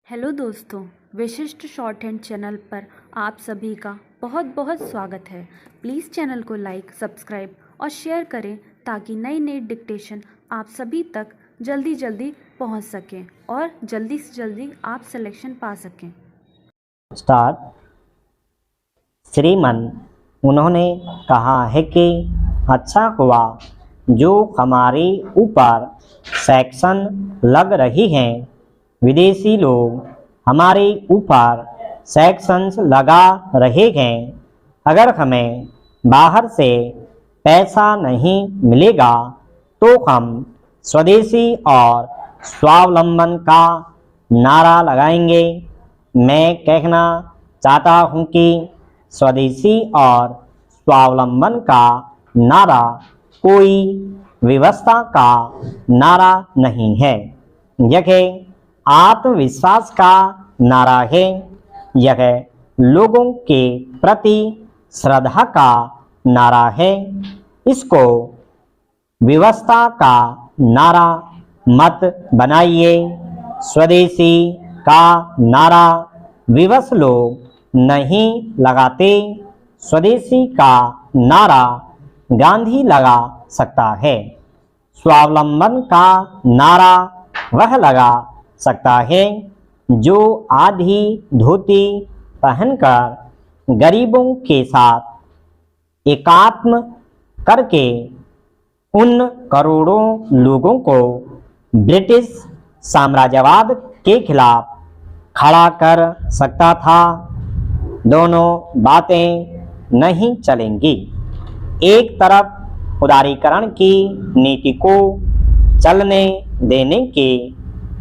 Hello दोस्तों, विशिष्ट short hand channel पर आप सभी का बहुत बहुत स्वागत है। प्लीज़ चैनल को लाइक, सब्सक्राइब और शेयर करें ताकि नई नई डिक्टेशन आप सभी तक जल्दी जल्दी पहुंच सकें और जल्दी से जल्दी आप सिलेक्शन पा सकें। स्टार्ट। श्रीमान, उन्होंने कहा है कि अच्छा हुआ जो हमारे ऊपर सैक्शन लग रही हैं। विदेशी लोग हमारे ऊपर सैक्शंस लगा रहे हैं। अगर हमें बाहर से पैसा नहीं मिलेगा तो हम स्वदेशी और स्वावलंबन का नारा लगाएंगे। मैं कहना चाहता हूँ कि स्वदेशी और स्वावलंबन का नारा कोई व्यवस्था का नारा नहीं है, यह आत्मविश्वास का नारा है। यह लोगों के प्रति श्रद्धा का नारा है। इसको व्यवस्था का नारा मत बनाइए। स्वदेशी का नारा विवश लोग नहीं लगाते। स्वदेशी का नारा गांधी लगा सकता है। स्वावलंबन का नारा वह लगा सकता है जो आधी धोती पहनकर गरीबों के साथ एकात्म करके उन करोड़ों लोगों को ब्रिटिश साम्राज्यवाद के खिलाफ खड़ा कर सकता था। दोनों बातें नहीं चलेंगी। एक तरफ उदारीकरण की नीति को चलने देने की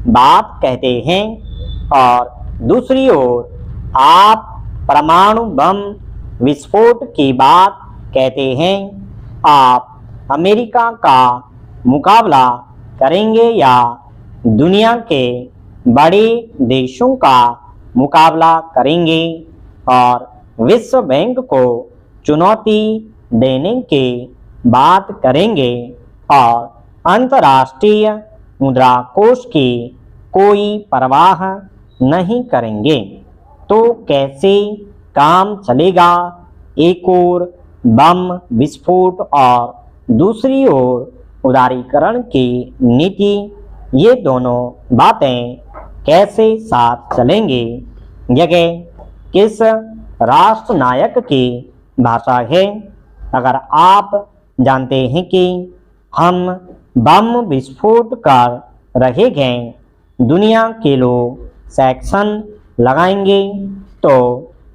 बात कहते हैं और दूसरी ओर आप परमाणु बम विस्फोट की बात कहते हैं। आप अमेरिका का मुकाबला करेंगे या दुनिया के बड़े देशों का मुकाबला करेंगे और विश्व बैंक को चुनौती देने की बात करेंगे और अंतर्राष्ट्रीय मुद्रा कोष की कोई परवाह नहीं करेंगे तो कैसे काम चलेगा। एक ओर बम विस्फोट और दूसरी ओर उदारीकरण की नीति, ये दोनों बातें कैसे साथ चलेंगी। यह किस राष्ट्र नायक की भाषा है। अगर आप जानते हैं कि हम बम विस्फोट कर रहे हैं, दुनिया के लोग सैक्शन लगाएंगे तो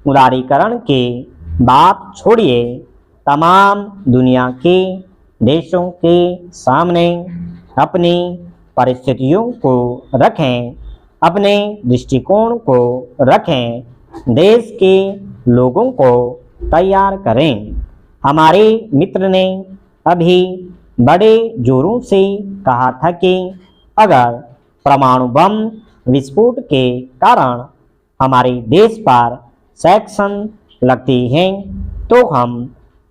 उदारीकरण की बात छोड़िए, तमाम दुनिया के देशों के सामने अपनी परिस्थितियों को रखें, अपने दृष्टिकोण को रखें, देश के लोगों को तैयार करें। हमारे मित्र ने अभी बड़े जोरों से कहा था कि अगर परमाणु बम विस्फोट के कारण हमारे देश पर सैक्शन लगती हैं तो हम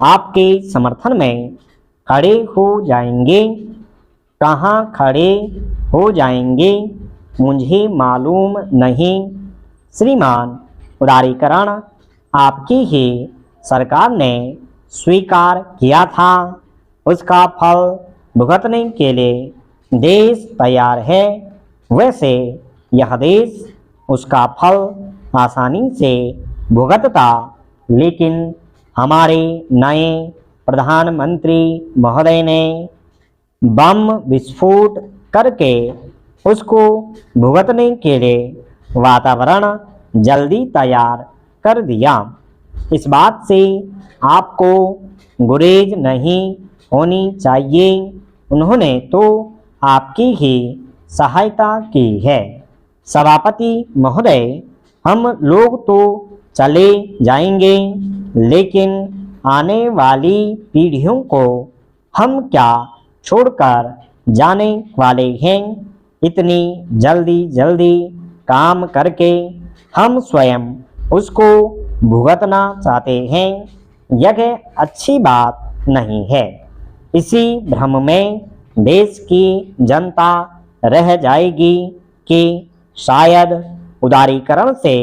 आपके समर्थन में खड़े हो जाएंगे। कहाँ खड़े हो जाएंगे मुझे मालूम नहीं। श्रीमान, उदारीकरण आपकी ही सरकार ने स्वीकार किया था। उसका फल भुगतने के लिए देश तैयार है। वैसे यह देश उसका फल आसानी से भुगतता, लेकिन हमारे नए प्रधानमंत्री महोदय ने बम विस्फोट करके उसको भुगतने के लिए वातावरण जल्दी तैयार कर दिया। इस बात से आपको गुरेज नहीं होनी चाहिए। उन्होंने तो आपकी ही सहायता की है। सभापति महोदय, हम लोग तो चले जाएंगे, लेकिन आने वाली पीढ़ियों को हम क्या छोड़कर जाने वाले हैं। इतनी जल्दी जल्दी काम करके हम स्वयं उसको भुगतना चाहते हैं। यह अच्छी बात नहीं है। इसी भ्रम में देश की जनता रह जाएगी कि शायद उदारीकरण से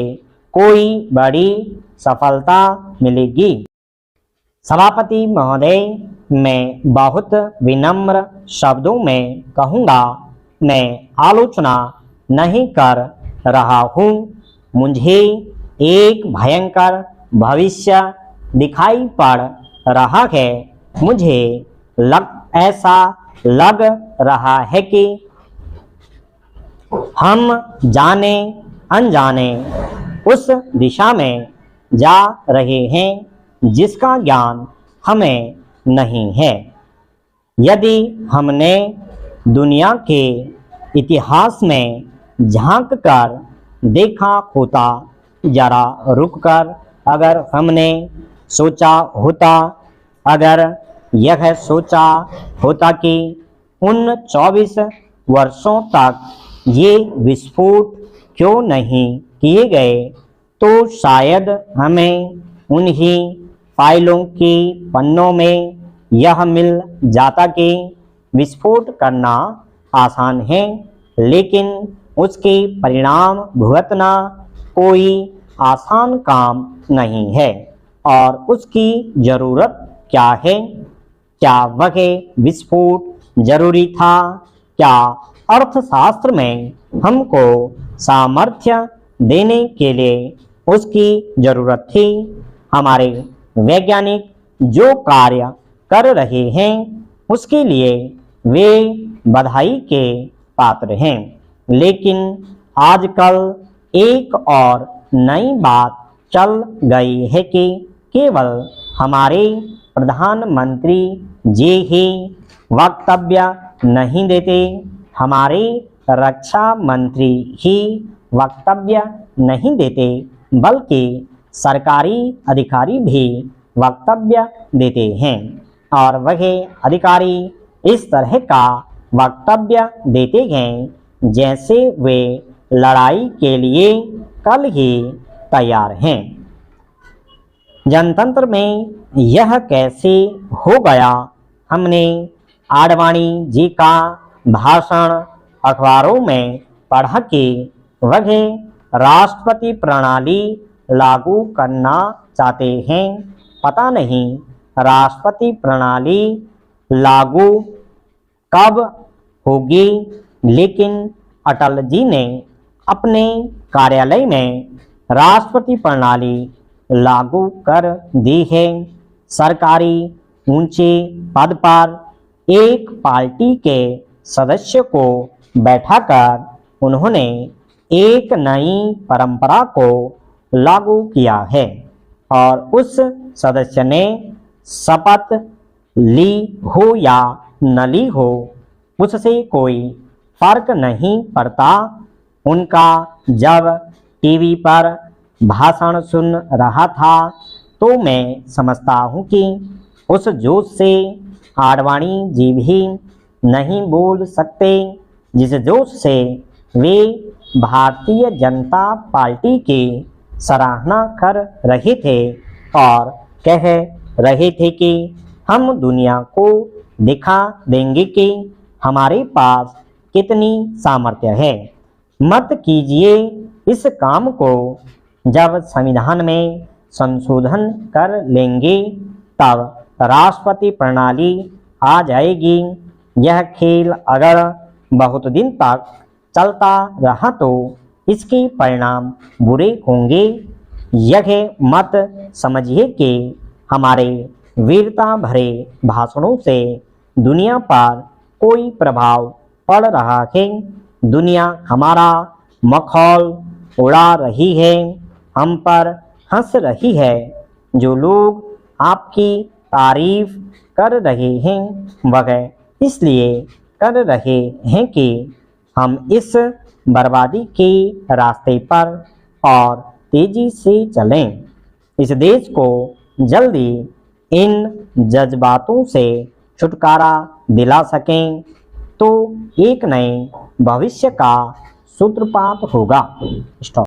कोई बड़ी सफलता मिलेगी। सभापति महोदय, मैं बहुत विनम्र शब्दों में कहूँगा, मैं आलोचना नहीं कर रहा हूँ। मुझे एक भयंकर भविष्य दिखाई पड़ रहा है। मुझे ऐसा लग रहा है कि हम जाने अनजाने उस दिशा में जा रहे हैं जिसका ज्ञान हमें नहीं है। यदि हमने दुनिया के इतिहास में झांक कर देखा होता, जरा रुककर अगर हमने सोचा होता, अगर यह सोचा होता कि उन 24 वर्षों तक ये विस्फोट क्यों नहीं किए गए, तो शायद हमें उन्हीं फाइलों के पन्नों में यह मिल जाता कि विस्फोट करना आसान है, लेकिन उसके परिणाम भुगतना कोई आसान काम नहीं है। और उसकी ज़रूरत क्या है? क्या वह विस्फोट जरूरी था? क्या अर्थशास्त्र में हमको सामर्थ्य देने के लिए उसकी ज़रूरत थी? हमारे वैज्ञानिक जो कार्य कर रहे हैं उसके लिए वे बधाई के पात्र हैं, लेकिन आजकल एक और नई बात चल गई है कि केवल हमारे प्रधानमंत्री जी ही वक्तव्य नहीं देते, हमारे रक्षा मंत्री ही वक्तव्य नहीं देते, बल्कि सरकारी अधिकारी भी वक्तव्य देते हैं। और वह अधिकारी इस तरह का वक्तव्य देते हैं जैसे वे लड़ाई के लिए कल ही तैयार हैं। जनतंत्र में यह कैसे हो गया? हमने आडवाणी जी का भाषण अखबारों में पढ़ा कि वह राष्ट्रपति प्रणाली लागू करना चाहते हैं। पता नहीं राष्ट्रपति प्रणाली लागू कब होगी, लेकिन अटल जी ने अपने कार्यालय में राष्ट्रपति प्रणाली लागू कर दी है। सरकारी ऊंचे पद पर एक पार्टी के सदस्य को बैठाकर उन्होंने एक नई परंपरा को लागू किया है और उस सदस्य ने शपथ ली हो या न ली हो, उससे कोई फर्क नहीं पड़ता। उनका जब टीवी पर भाषण सुन रहा था तो मैं समझता हूँ कि उस जोश से आडवाणी जी भी नहीं बोल सकते जिस जोश से वे भारतीय जनता पार्टी की सराहना कर रहे थे और कह रहे थे कि हम दुनिया को दिखा देंगे कि हमारे पास कितनी सामर्थ्य है। मत कीजिए इस काम को। जब संविधान में संशोधन कर लेंगे तब राष्ट्रपति प्रणाली आ जाएगी। यह खेल अगर बहुत दिन तक चलता रहा तो इसके परिणाम बुरे होंगे। यह मत समझिए कि हमारे वीरता भरे भाषणों से दुनिया पर कोई प्रभाव पड़ रहा है। दुनिया हमारा मखौल उड़ा रही है, हम पर हंस रही है। जो लोग आपकी तारीफ कर रहे हैं वह इसलिए कर रहे हैं कि हम इस बर्बादी के रास्ते पर और तेजी से चलें। इस देश को जल्दी इन जज्बातों से छुटकारा दिला सकें तो एक नए भविष्य का सूत्रपात होगा।